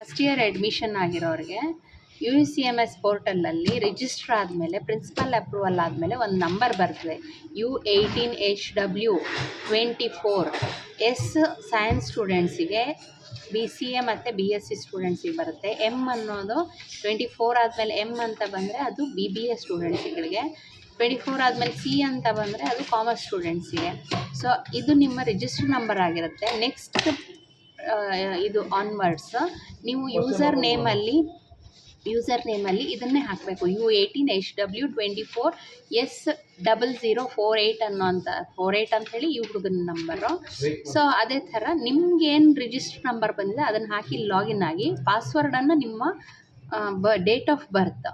First year admission ಆಗಿರೋರಿಗೆ UCMS ಪೋರ್ಟಲಲ್ಲಿ register ಆದಮೇಲೆ ಪ್ರಿನ್ಸಿಪಲ್ ಅಪ್ರೂವಲ್ ಆದಮೇಲೆ ಒಂದು ನಂಬರ್ ಬರ್ತದೆ U18HW24S ಸೈನ್ಸ್ ಸ್ಟೂಡೆಂಟ್ಸಿಗೆ, BCA ಮತ್ತು BSc ಸ್ಟೂಡೆಂಟ್ಸಿಗೆ ಬರುತ್ತೆ. M ಅನ್ನೋದು 24 ಆದಮೇಲೆ M ಅಂತ ಬಂದರೆ ಅದು BBA ಸ್ಟೂಡೆಂಟ್ಸ್ಗಳಿಗೆ, 24 ಆದಮೇಲೆ C ಅಂತ ಬಂದರೆ ಅದು ಕಾಮರ್ಸ್ ಸ್ಟೂಡೆಂಟ್ಸಿಗೆ. ಸೊ ಇದು ನಿಮ್ಮ ರಿಜಿಸ್ಟರ್ ನಂಬರ್ ಆಗಿರುತ್ತೆ. ನೆಕ್ಸ್ಟ್ ಇದು ಆನ್ವರ್ಡ್ಸ್ ನೀವು ಯೂಸರ್ ನೇಮಲ್ಲಿ ಇದನ್ನೇ ಹಾಕಬೇಕು. U18HW24S0048 ಅನ್ನೋಂಥ 48 ಅಂತ ಹೇಳಿ ಈ ಹುಡುಗನ ನಂಬರು. ಸೊ ಅದೇ ಥರ ನಿಮ್ಗೇನು ರಿಜಿಸ್ಟರ್ ನಂಬರ್ ಬಂದಿದೆ ಅದನ್ನು ಹಾಕಿ ಲಾಗಿನ್ ಆಗಿ ಪಾಸ್ವರ್ಡನ್ನು ನಿಮ್ಮ date of birth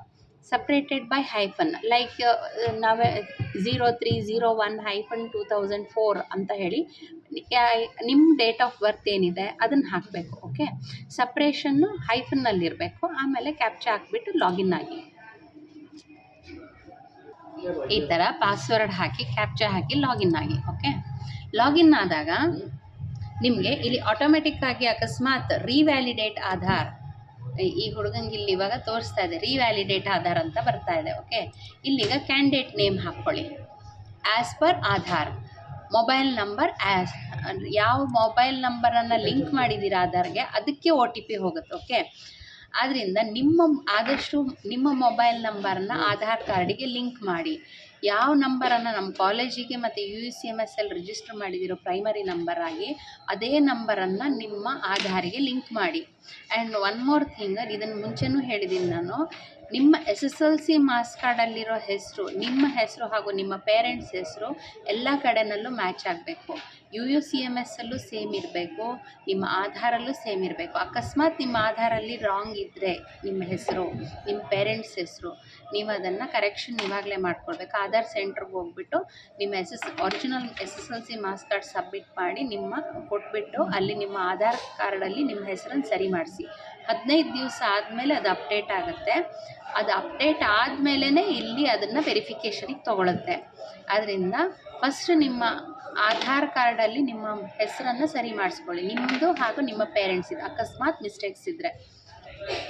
separated by hyphen, like ನಾವೇ 0301-2004 ಅಂತ ಹೇಳಿ ನಿಮ್ಮ ಡೇಟ್ ಆಫ್ ಬರ್ತ್ ಏನಿದೆ ಅದನ್ನು ಹಾಕಬೇಕು. ಓಕೆ, ಸಪ್ರೇಷನ್ನು ಹೈಫನ್ನಲ್ಲಿರಬೇಕು. ಆಮೇಲೆ ಕ್ಯಾಪ್ಚಾ ಹಾಕಿಬಿಟ್ಟು ಲಾಗಿನ್ ಆಗಿ, ಈ ಥರ ಪಾಸ್ವರ್ಡ್ ಹಾಕಿ ಕ್ಯಾಪ್ಚಾ ಹಾಕಿ ಲಾಗಿನ್ ಆಗಿ. ಓಕೆ, ಲಾಗಿನ್ ಆದಾಗ ನಿಮಗೆ ಇಲ್ಲಿ ಆಟೋಮೆಟಿಕ್ಕಾಗಿ ಅಕಸ್ಮಾತ್ ರೀವ್ಯಾಲಿಡೇಟ್ ಆಧಾರ್, ಈ ಹುಡುಗಂಗೆ ಇಲ್ಲಿ ಇವಾಗ ತೋರಿಸ್ತಾ ಇದೆ ರೀವ್ಯಾಲಿಡೇಟ್ ಆಧಾರ್ ಅಂತ ಬರ್ತಾ ಇದೆ. ಓಕೆ, ಇಲ್ಲಿಗ ಕ್ಯಾಂಡಿಡೇಟ್ ನೇಮ್ ಹಾಕ್ಕೊಳ್ಳಿ. As per Aadhaar mobile number, ಯಾವ ಮೊಬೈಲ್ ನಂಬರನ್ನು ಲಿಂಕ್ ಮಾಡಿದ್ದೀರಾ ಆಧಾರ್ಗೆ ಅದಕ್ಕೆ OTP ಹೋಗುತ್ತೆ. ಓಕೆ, ಆದ್ದರಿಂದ ಆದಷ್ಟು ನಿಮ್ಮ ಮೊಬೈಲ್ ನಂಬರನ್ನು ಆಧಾರ್ ಕಾರ್ಡಿಗೆ ಲಿಂಕ್ ಮಾಡಿ. ಯಾವ ನಂಬರನ್ನು ನಮ್ಮ ಕಾಲೇಜಿಗೆ ಮತ್ತು UCMSಲ್ಲಿ ರಿಜಿಸ್ಟರ್ ಮಾಡಿದಿರೋ ಪ್ರೈಮರಿ ನಂಬರ್ ಆಗಿ ಅದೇ ನಂಬರನ್ನು ನಿಮ್ಮ ಆಧಾರಿಗೆ ಲಿಂಕ್ ಮಾಡಿ. ಆ್ಯಂಡ್ ಒನ್ ಮೋರ್ ಥಿಂಗ್, ಇದನ್ನು ಮುಂಚೆನೂ ಹೇಳಿದ್ದೀನಿ ನಾನು, ನಿಮ್ಮ SSLC ಮಾರ್ಕ್ಸ್ ಕಾರ್ಡಲ್ಲಿರೋ ಹೆಸರು, ನಿಮ್ಮ ಹೆಸರು ಹಾಗೂ ನಿಮ್ಮ ಪೇರೆಂಟ್ಸ್ ಹೆಸರು ಎಲ್ಲ ಕಡೆಯಲ್ಲೂ ಮ್ಯಾಚ್ ಆಗಬೇಕು. UCMSಲ್ಲೂ ಸೇಮ್ ಇರಬೇಕು, ನಿಮ್ಮ ಆಧಾರಲ್ಲೂ ಸೇಮ್ ಇರಬೇಕು. ಅಕಸ್ಮಾತ್ ನಿಮ್ಮ ಆಧಾರಲ್ಲಿ ರಾಂಗ್ ಇದ್ದರೆ ನಿಮ್ಮ ಹೆಸರು, ನಿಮ್ಮ ಪೇರೆಂಟ್ಸ್ ಹೆಸರು, ನೀವು ಅದನ್ನು ಕರೆಕ್ಷನ್ ಇವಾಗಲೇ ಮಾಡ್ಕೊಳ್ಬೇಕು. ಆಧಾರ್ ಸೆಂಟ್ರಿಗೆ ಹೋಗ್ಬಿಟ್ಟು ನಿಮ್ಮ original SSLC marks card submit ಮಾಡಿ ಕೊಟ್ಬಿಟ್ಟು ಅಲ್ಲಿ ನಿಮ್ಮ ಆಧಾರ್ ಕಾರ್ಡಲ್ಲಿ ನಿಮ್ಮ ಹೆಸರನ್ನು ಸರಿ ಮಾಡಿಸಿ. 15 ದಿವಸ ಆದಮೇಲೆ ಅದು ಅಪ್ಡೇಟ್ ಆಗುತ್ತೆ. ಅದು ಅಪ್ಡೇಟ್ ಆದಮೇಲೆ ಇಲ್ಲಿ ಅದನ್ನು ವೆರಿಫಿಕೇಷನಿಗೆ ತೊಗೊಳುತ್ತೆ. ಆದ್ದರಿಂದ ಫಸ್ಟ್ ನಿಮ್ಮ ಆಧಾರ್ ಕಾರ್ಡಲ್ಲಿ ನಿಮ್ಮ ಹೆಸರನ್ನು ಸರಿ ಮಾಡಿಸ್ಕೊಳ್ಳಿ, ನಿಮ್ಮದು ಹಾಗೂ ನಿಮ್ಮ ಪೇರೆಂಟ್ಸಿದು, ಅಕಸ್ಮಾತ್ ಮಿಸ್ಟೇಕ್ಸ್ ಇದ್ದರೆ.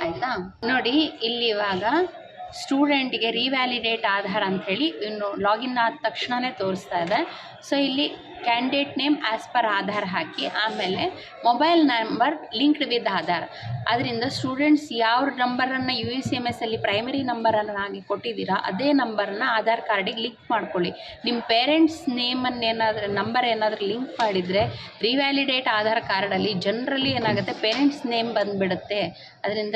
ಆಯಿತಾ? ನೋಡಿ, ಇಲ್ಲಿ ಇವಾಗ ಸ್ಟೂಡೆಂಟಿಗೆ ರೀವ್ಯಾಲಿಡೇಟ್ ಆಧಾರ್ ಅಂಥೇಳಿ ಇನ್ನು ಲಾಗಿನ್ ಆದ ತಕ್ಷಣವೇ ತೋರಿಸ್ತಾ ಇದೆ. ಸೊ ಇಲ್ಲಿ candidate name as per Aadhaar ಹಾಕಿ, ಆಮೇಲೆ mobile number linked with Aadhaar. ಅದರಿಂದ ಸ್ಟೂಡೆಂಟ್ಸ್ ಯಾವ ನಂಬರನ್ನು UCMSಲ್ಲಿ ಪ್ರೈಮರಿ ನಂಬರನ್ನಾಗಿ ಕೊಟ್ಟಿದ್ದೀರಾ ಅದೇ ನಂಬರನ್ನು ಆಧಾರ್ ಕಾರ್ಡಿಗೆ ಲಿಂಕ್ ಮಾಡ್ಕೊಳ್ಳಿ. ನಿಮ್ಮ ಪೇರೆಂಟ್ಸ್ ನಂಬರ್ ಏನಾದರೂ ಲಿಂಕ್ ಮಾಡಿದರೆ ರೀವ್ಯಾಲಿಡೇಟ್ ಆಧಾರ್ ಕಾರ್ಡಲ್ಲಿ ಜನರಲಿ ಏನಾಗುತ್ತೆ, ಪೇರೆಂಟ್ಸ್ ನೇಮ್ ಬಂದುಬಿಡುತ್ತೆ. ಅದರಿಂದ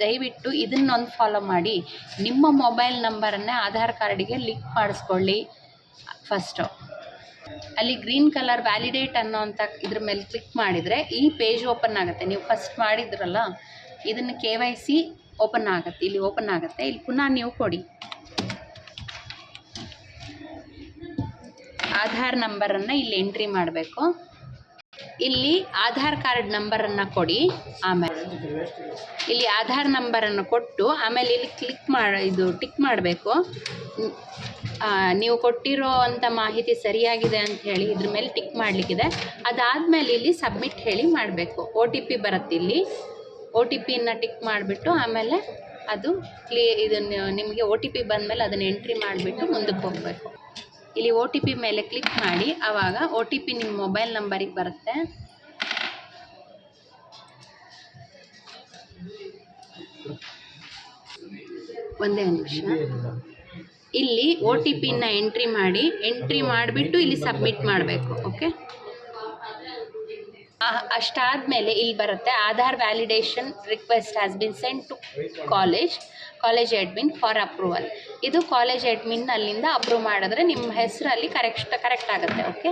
ದಯವಿಟ್ಟು ಇದನ್ನೊಂದು ಫಾಲೋ ಮಾಡಿ. ನಿಮ್ಮ ಮೊಬೈಲ್ ನಂಬರನ್ನೇ ಆಧಾರ್ ಕಾರ್ಡಿಗೆ ಲಿಂಕ್ ಮಾಡಿಸ್ಕೊಳ್ಳಿ. ಫಸ್ಟು ಅಲ್ಲಿ ಗ್ರೀನ್ ಕಲರ್ ವ್ಯಾಲಿಡೇಟ್ ಅನ್ನೋಂಥ ಇದ್ರ ಮೇಲೆ ಕ್ಲಿಕ್ ಮಾಡಿದರೆ ಈ ಪೇಜ್ ಓಪನ್ ಆಗುತ್ತೆ. ನೀವು ಫಸ್ಟ್ ಮಾಡಿದ್ರಲ್ಲ ಇದನ್ನು KYC ಓಪನ್ ಆಗುತ್ತೆ, ಇಲ್ಲಿ ಓಪನ್ ಆಗುತ್ತೆ. ಇಲ್ಲಿ ಪುನಃ ನೀವು ಕೊಡಿ ಆಧಾರ್ ನಂಬರನ್ನು ಇಲ್ಲಿ ಎಂಟ್ರಿ ಮಾಡಬೇಕು. ಇಲ್ಲಿ ಆಧಾರ್ ಕಾರ್ಡ್ ನಂಬರನ್ನು ಕೊಡಿ. ಆಮೇಲೆ ಇಲ್ಲಿ ಆಧಾರ್ ನಂಬರನ್ನು ಕೊಟ್ಟು ಆಮೇಲೆ ಇಲ್ಲಿ ಟಿಕ್ ಮಾಡಬೇಕು. ನೀವು ಕೊಟ್ಟಿರೋ ಅಂಥ ಮಾಹಿತಿ ಸರಿಯಾಗಿದೆ ಅಂತ ಹೇಳಿ ಇದ್ರ ಮೇಲೆ ಟಿಕ್ ಮಾಡಲಿಕ್ಕಿದೆ. ಅದಾದಮೇಲೆ ಇಲ್ಲಿ ಸಬ್ಮಿಟ್ ಹೇಳಿ ಮಾಡಬೇಕು. OTP ಬರುತ್ತೆ. ಇಲ್ಲಿ OTPನ ಟಿಕ್ ಮಾಡಿಬಿಟ್ಟು ಆಮೇಲೆ ಅದು ಇದನ್ನು ನಿಮಗೆ OTP ಬಂದಮೇಲೆ ಅದನ್ನು ಎಂಟ್ರಿ ಮಾಡಿಬಿಟ್ಟು ಮುಂದಕ್ಕೆ ಹೋಗಬೇಕು. ಇಲ್ಲಿ OTP ಮೇಲೆ ಕ್ಲಿಕ್ ಮಾಡಿ, ಆವಾಗ OTP ನಿಮ್ಮ ಮೊಬೈಲ್ ನಂಬರಿಗೆ ಬರುತ್ತೆ. ಒಂದೇ ನಿಮಿಷ. ಇಲ್ಲಿ OTPನ ಎಂಟ್ರಿ ಮಾಡಿಬಿಟ್ಟು ಇಲ್ಲಿ ಸಬ್ಮಿಟ್ ಮಾಡಬೇಕು. ಓಕೆ, ಅಷ್ಟಾದಮೇಲೆ ಇಲ್ಲಿ ಬರುತ್ತೆ Aadhaar validation request has been sent to college admin for approval. ಇದು ಕಾಲೇಜ್ ಅಡ್ಮಿನ್ ಅಲ್ಲಿಂದ ಅಪ್ರೂವ್ ಮಾಡಿದ್ರೆ ನಿಮ್ಮ ಹೆಸರಲ್ಲಿ ಕರೆಕ್ಟ್ ಆಗುತ್ತೆ. ಓಕೆ.